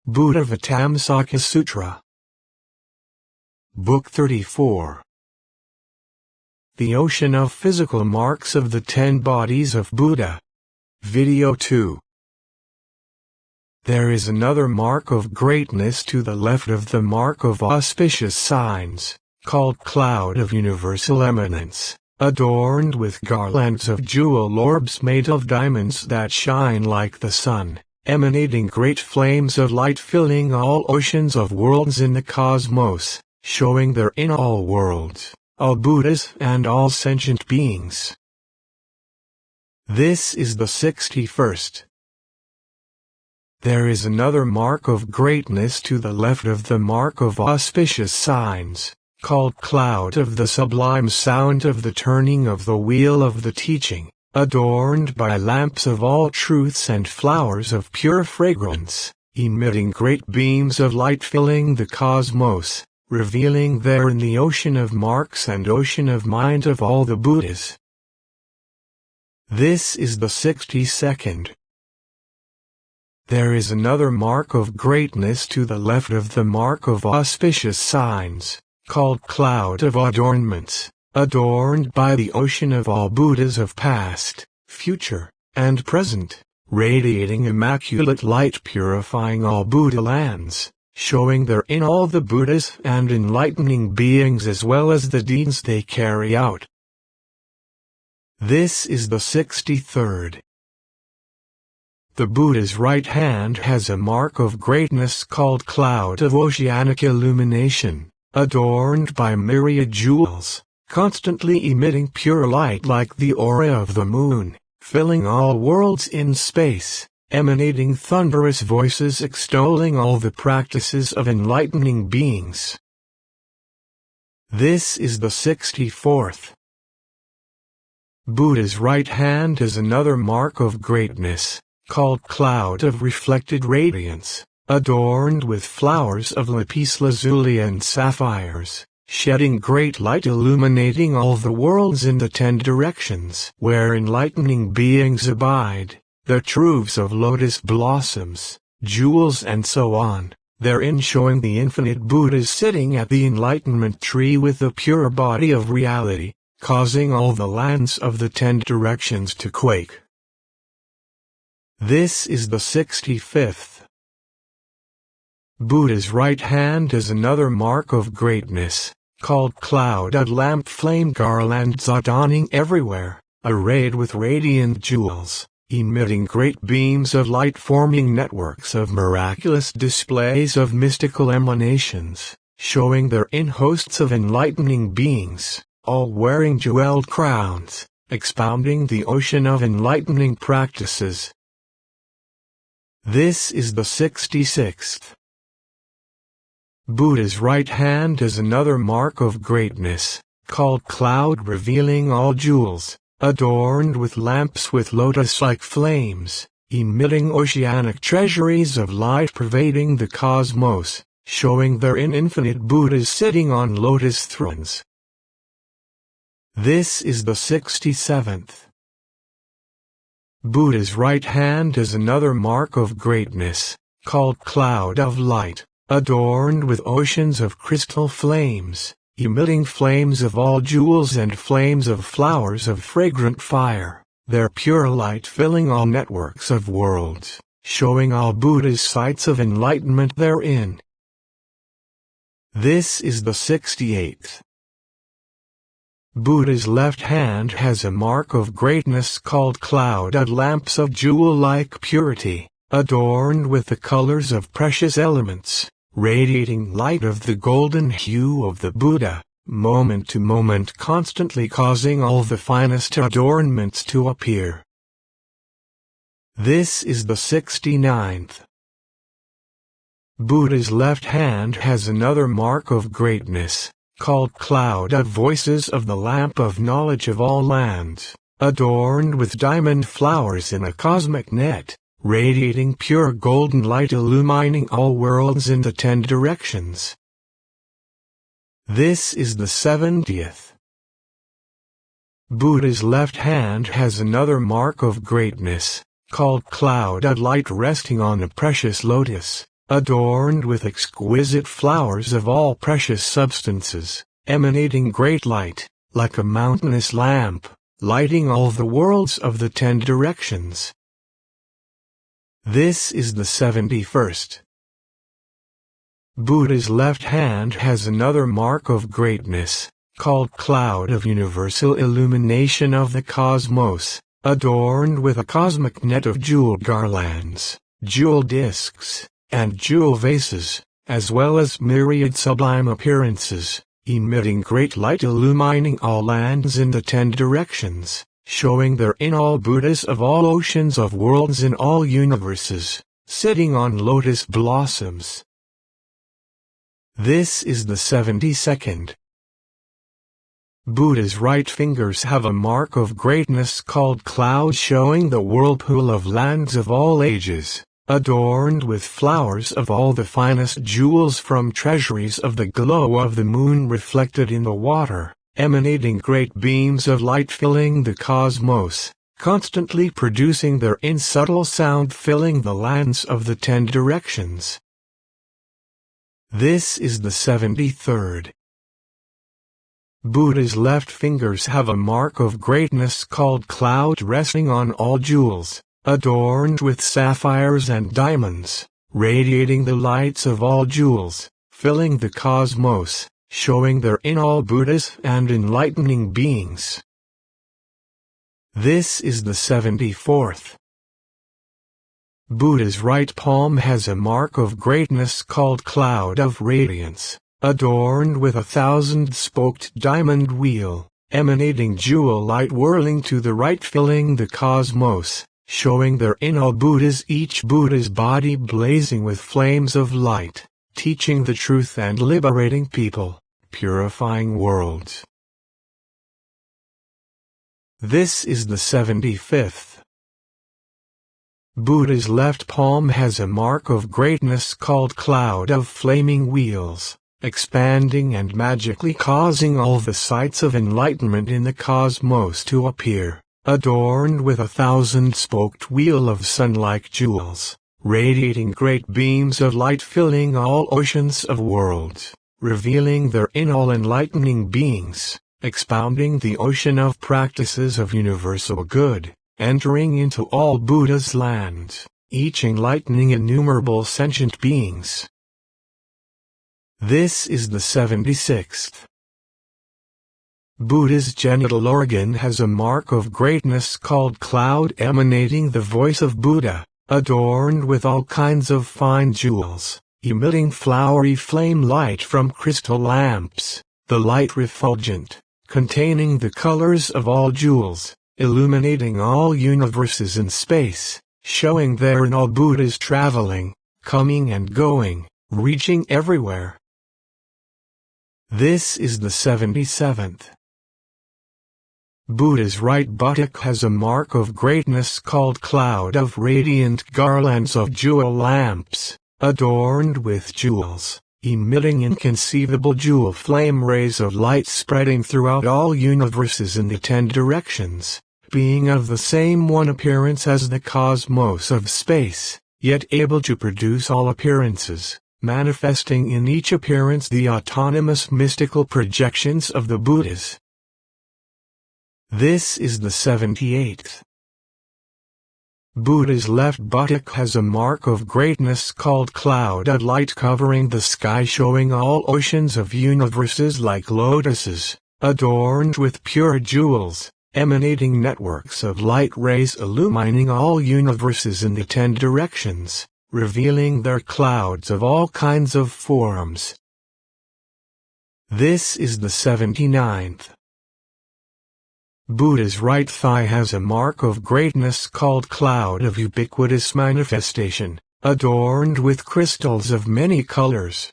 Buddhāvataṃsaka Sutra. Book 34. The Ocean of Physical Marks of the 10 Bodies of Buddha. Video 2. There is another mark of greatness to the left of the mark of auspicious signs, called Cloud of Universal Eminence, adorned with garlands of jewel orbs made of diamonds that shine like the sun, emanating great flames of light filling all oceans of worlds in the cosmos, showing there in all worlds, all Buddhas and all sentient beings. This is the 61st. There is another mark of greatness to the left of the mark of auspicious signs, called Cloud of the Sublime Sound of the Turning of the Wheel of the Teaching, adorned by lamps of all truths and flowers of pure fragrance, emitting great beams of light filling the cosmos, revealing there in the ocean of marks and ocean of mind of all the Buddhas. This is the 62nd. There is another mark of greatness to the left of the mark of auspicious signs, called Cloud of Adornments, adorned by the ocean of all Buddhas of past, future, and present, radiating immaculate light purifying all Buddha lands, showing therein all the Buddhas and enlightening beings as well as the deeds they carry out. This is the 63rd. The Buddha's right hand has a mark of greatness called Cloud of Oceanic Illumination, adorned by myriad jewels, constantly emitting pure light like the aura of the moon, filling all worlds in space, emanating thunderous voices extolling all the practices of enlightening beings. This is the 64th. Buddha's right hand is another mark of greatness, called Cloud of Reflected Radiance, adorned with flowers of lapis lazuli and sapphires, shedding great light illuminating all the worlds in the 10 directions where enlightening beings abide, the truths of lotus blossoms, jewels and so on, therein showing the infinite Buddhas sitting at the enlightenment tree with the pure body of reality, causing all the lands of the 10 directions to quake. This is the 65th. Buddha's right hand is another mark of greatness, called Cloud of Lamp Flame Garlands adorning everywhere, arrayed with radiant jewels, emitting great beams of light forming networks of miraculous displays of mystical emanations, showing therein hosts of enlightening beings, all wearing jeweled crowns, expounding the ocean of enlightening practices. This is the 66th. Buddha's right hand is another mark of greatness, called Cloud revealing all jewels, adorned with lamps with lotus-like flames, emitting oceanic treasuries of light pervading the cosmos, showing therein infinite Buddhas sitting on lotus thrones. This is the 67th. Buddha's right hand is another mark of greatness, called Cloud of Light, adorned with oceans of crystal flames, emitting flames of all jewels and flames of flowers of fragrant fire, their pure light filling all networks of worlds, showing all Buddha's sights of enlightenment therein. This is the 68th. Buddha's left hand has a mark of greatness called Cloud of Lamps of jewel-like purity, adorned with the colors of precious elements, radiating light of the golden hue of the Buddha, moment to moment constantly causing all the finest adornments to appear. This is the 69th. Buddha's left hand has another mark of greatness, called Cloud of Voices of the Lamp of Knowledge of all lands, adorned with diamond flowers in a cosmic net, radiating pure golden light illumining all worlds in the 10 directions. This is the 70th. Buddha's left hand has another mark of greatness, called Cloud of Light resting on a precious lotus, adorned with exquisite flowers of all precious substances, emanating great light, like a mountainous lamp, lighting all the worlds of the 10 directions. This is the 71st. Buddha's left hand has another mark of greatness, called Cloud of Universal Illumination of the Cosmos, adorned with a cosmic net of jewel garlands, jewel discs, and jewel vases, as well as myriad sublime appearances, emitting great light illumining all lands in the 10 directions, showing therein all Buddhas of all oceans of worlds in all universes, sitting on lotus blossoms. This is the 72nd. Buddha's right fingers have a mark of greatness called Cloud showing the whirlpool of lands of all ages, adorned with flowers of all the finest jewels from treasuries of the glow of the moon reflected in the water, emanating great beams of light filling the cosmos, constantly producing therein subtle sound filling the lands of the 10 directions. This is the 73rd. Buddha's left fingers have a mark of greatness called Cloud resting on all jewels, adorned with sapphires and diamonds, radiating the lights of all jewels, filling the cosmos, showing therein all Buddhas and enlightening beings. This is the 74th. Buddha's right palm has a mark of greatness called Cloud of Radiance, adorned with 1,000-spoked diamond wheel, emanating jewel light whirling to the right filling the cosmos, showing therein all Buddhas each Buddha's body blazing with flames of light, teaching the truth and liberating people, purifying worlds. This is the 75th. Buddha's left palm has a mark of greatness called Cloud of Flaming Wheels, expanding and magically causing all the sights of enlightenment in the cosmos to appear, adorned with 1,000-spoked wheel of sun-like jewels, radiating great beams of light filling all oceans of worlds, revealing therein all enlightening beings, expounding the ocean of practices of universal good, entering into all Buddha's lands, each enlightening innumerable sentient beings. This is the 76th. Buddha's genital organ has a mark of greatness called Cloud emanating the voice of Buddha, adorned with all kinds of fine jewels, emitting flowery flame light from crystal lamps, the light refulgent, containing the colors of all jewels, illuminating all universes in space, showing therein all Buddhas traveling, coming and going, reaching everywhere. This is the 77th. Buddha's right buttock has a mark of greatness called Cloud of Radiant Garlands of Jewel Lamps, adorned with jewels, emitting inconceivable jewel flame rays of light spreading throughout all universes in the 10 directions, being of the same one appearance as the cosmos of space, yet able to produce all appearances, manifesting in each appearance the autonomous mystical projections of the Buddhas. This is the 78th. Buddha's left buttock has a mark of greatness called Cloud of Light covering the sky showing all oceans of universes like lotuses, adorned with pure jewels, emanating networks of light rays illumining all universes in the 10 directions, revealing their clouds of all kinds of forms. This is the 79th. Buddha's right thigh has a mark of greatness called Cloud of Ubiquitous Manifestation, adorned with crystals of many colors.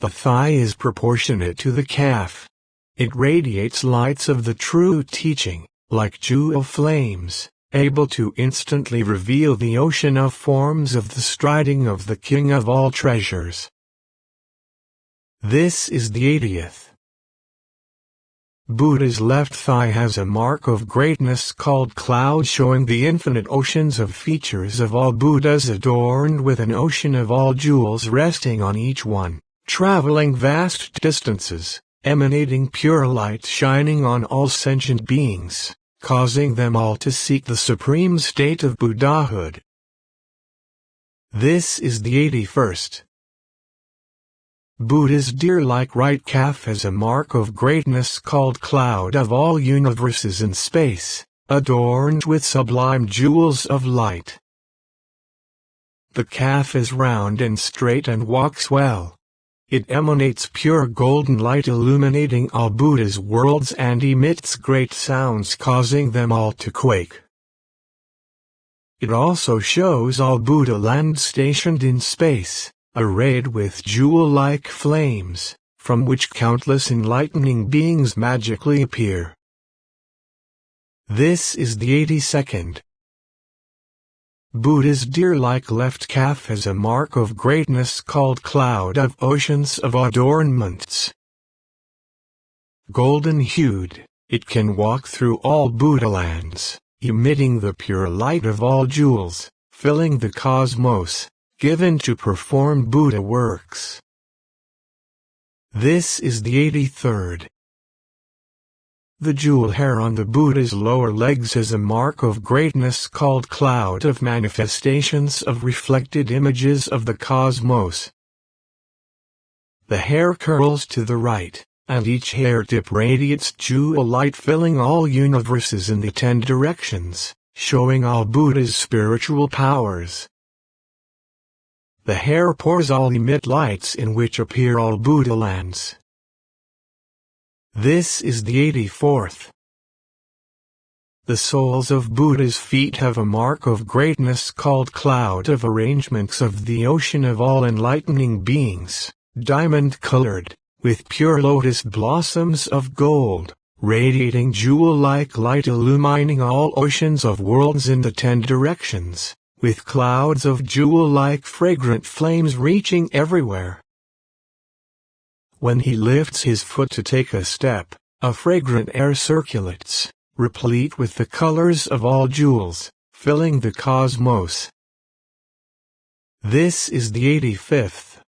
The thigh is proportionate to the calf. It radiates lights of the true teaching, like jewel flames, able to instantly reveal the ocean of forms of the striding of the King of all treasures. This is the 80th. Buddha's left thigh has a mark of greatness called cloud, showing the infinite oceans of features of all Buddhas, adorned with an ocean of all jewels resting on each one, traveling vast distances, emanating pure light shining on all sentient beings, causing them all to seek the supreme state of Buddhahood. This is the 81st. Buddha's deer-like right calf has a mark of greatness called cloud of all universes in space, adorned with sublime jewels of light. The calf is round and straight and walks well. It emanates pure golden light illuminating all Buddha's worlds and emits great sounds causing them all to quake. It also shows all Buddha land stationed in space, arrayed with jewel-like flames, from which countless enlightening beings magically appear. This is the 82nd. Buddha's deer-like left calf has a mark of greatness called cloud of oceans of adornments. Golden-hued, it can walk through all Buddha lands, emitting the pure light of all jewels, filling the cosmos, given to perform Buddha works. This is the 83rd. The jewel hair on the Buddha's lower legs is a mark of greatness called cloud of manifestations of reflected images of the cosmos. The hair curls to the right, and each hair tip radiates jewel light filling all universes in the 10 directions, showing all Buddha's spiritual powers. The hair pores all emit lights in which appear all Buddha lands. This is the 84th. The soles of Buddha's feet have a mark of greatness called cloud of arrangements of the ocean of all enlightening beings, diamond-colored, with pure lotus blossoms of gold, radiating jewel-like light illumining all oceans of worlds in the 10 directions, with clouds of jewel-like fragrant flames reaching everywhere. When he lifts his foot to take a step, a fragrant air circulates, replete with the colors of all jewels, filling the cosmos. This is the 85th.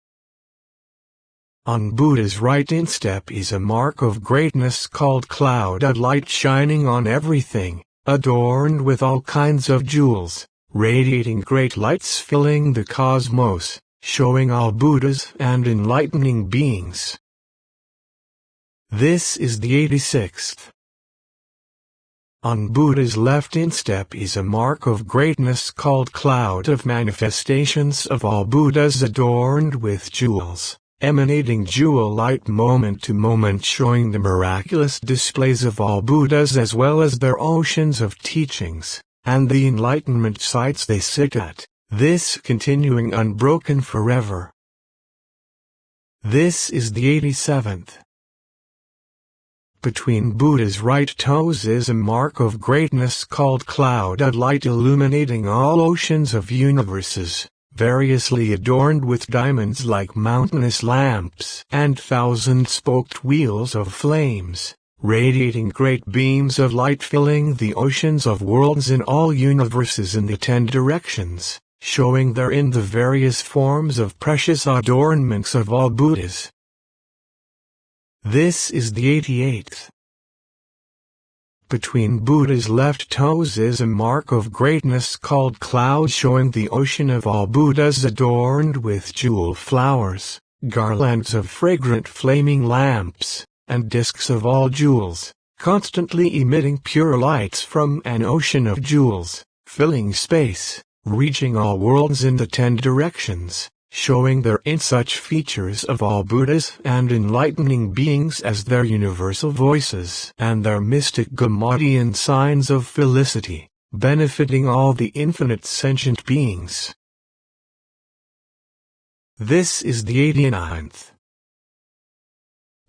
On Buddha's right instep is a mark of greatness called cloud of light shining on everything, adorned with all kinds of jewels, radiating great lights filling the cosmos, showing all Buddhas and enlightening beings. This is the 86th. On Buddha's left instep is a mark of greatness called cloud of manifestations of all Buddhas adorned with jewels, emanating jewel light moment to moment showing the miraculous displays of all Buddhas as well as their oceans of teachings, and the enlightenment sites they sit at, this continuing unbroken forever. This is the 87th. Between Buddha's right toes is a mark of greatness called cloud of light illuminating all oceans of universes, variously adorned with diamonds like mountainous lamps and thousand-spoked wheels of flames, radiating great beams of light filling the oceans of worlds in all universes in the 10 directions, showing therein the various forms of precious adornments of all Buddhas. This is the 88th. Between Buddha's left toes is a mark of greatness called cloud showing the ocean of all Buddhas adorned with jewel flowers, garlands of fragrant flaming lamps, and discs of all jewels, constantly emitting pure lights from an ocean of jewels, filling space, reaching all worlds in the 10 directions, showing therein such features of all Buddhas and enlightening beings as their universal voices and their mystic Gaumadian signs of felicity, benefiting all the infinite sentient beings. This is the 89th.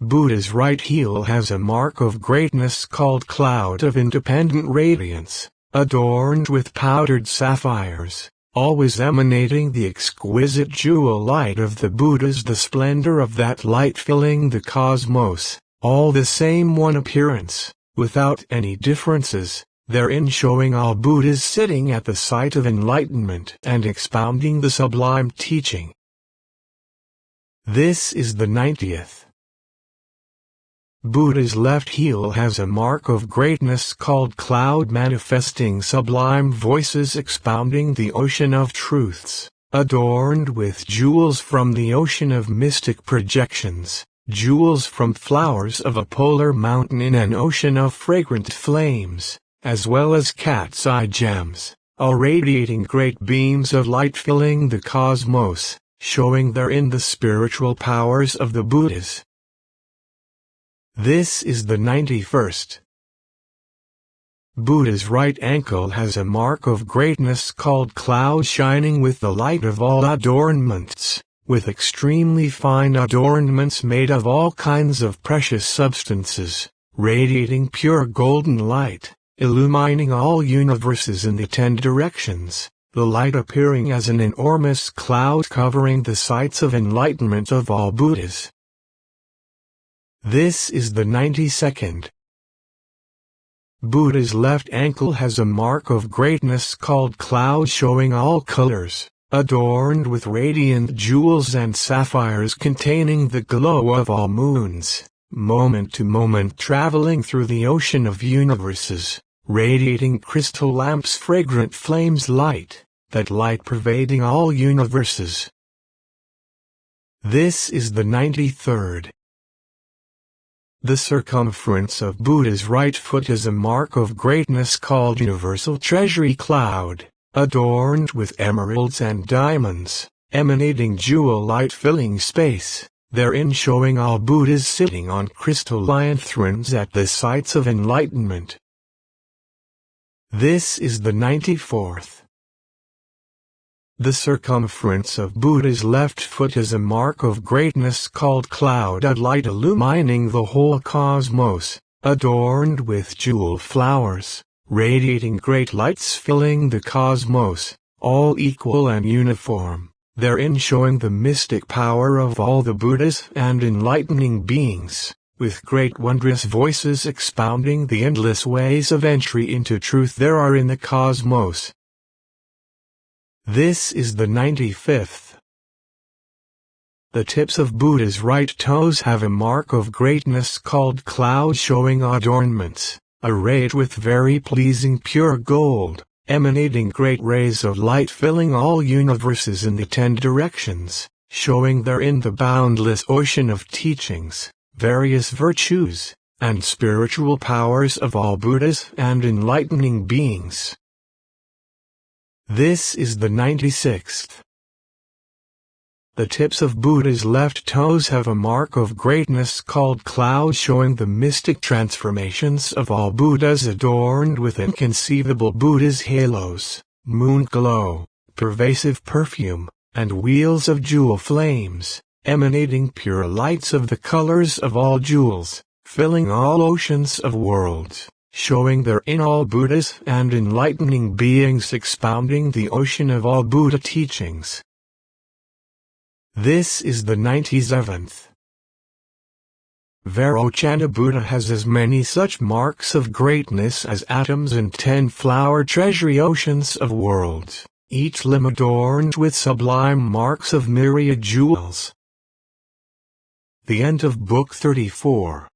Buddha's right heel has a mark of greatness called cloud of independent radiance, adorned with powdered sapphires, always emanating the exquisite jewel light of the Buddhas, the splendor of that light filling the cosmos, all the same one appearance, without any differences, therein showing all Buddhas sitting at the site of enlightenment and expounding the sublime teaching. This is the 90th. Buddha's left heel has a mark of greatness called cloud, manifesting sublime voices expounding the ocean of truths, adorned with jewels from the ocean of mystic projections, jewels from flowers of a polar mountain in an ocean of fragrant flames, as well as cat's eye gems, all radiating great beams of light filling the cosmos, showing therein the spiritual powers of the Buddhas. This is the 91st. Buddha's right ankle has a mark of greatness called cloud, shining with the light of all adornments, with extremely fine adornments made of all kinds of precious substances, radiating pure golden light, illumining all universes in the 10 directions, the light appearing as an enormous cloud covering the sites of enlightenment of all Buddhas. This is the 92nd. Buddha's left ankle has a mark of greatness called cloud, showing all colors, adorned with radiant jewels and sapphires containing the glow of all moons, moment to moment traveling through the ocean of universes, radiating crystal lamps, fragrant flames, light, that light pervading all universes. This is the 93rd. The circumference of Buddha's right foot is a mark of greatness called universal treasury cloud, adorned with emeralds and diamonds, emanating jewel light filling space, therein showing all Buddhas sitting on crystalline thrones at the sites of enlightenment. This is the 94th. The circumference of Buddha's left foot is a mark of greatness called cloud, a light illumining the whole cosmos, adorned with jewel flowers, radiating great lights filling the cosmos, all equal and uniform, therein showing the mystic power of all the Buddhas and enlightening beings, with great wondrous voices expounding the endless ways of entry into truth there are in the cosmos. This is the 95th. The tips of Buddha's right toes have a mark of greatness called cloud, showing adornments, arrayed with very pleasing pure gold, emanating great rays of light filling all universes in the 10 directions, showing therein the boundless ocean of teachings, various virtues, and spiritual powers of all Buddhas and enlightening beings. This is the 96th. The tips of Buddha's left toes have a mark of greatness called cloud, showing the mystic transformations of all Buddhas, adorned with inconceivable Buddha's halos, moon glow, pervasive perfume, and wheels of jewel flames, emanating pure lights of the colors of all jewels, filling all oceans of worlds, showing therein all Buddhas and enlightening beings expounding the ocean of all Buddha teachings. This is the 97th. Vairocana Buddha has as many such marks of greatness as atoms in 10 flower treasury oceans of worlds, each limb adorned with sublime marks of myriad jewels. The end of Book 34.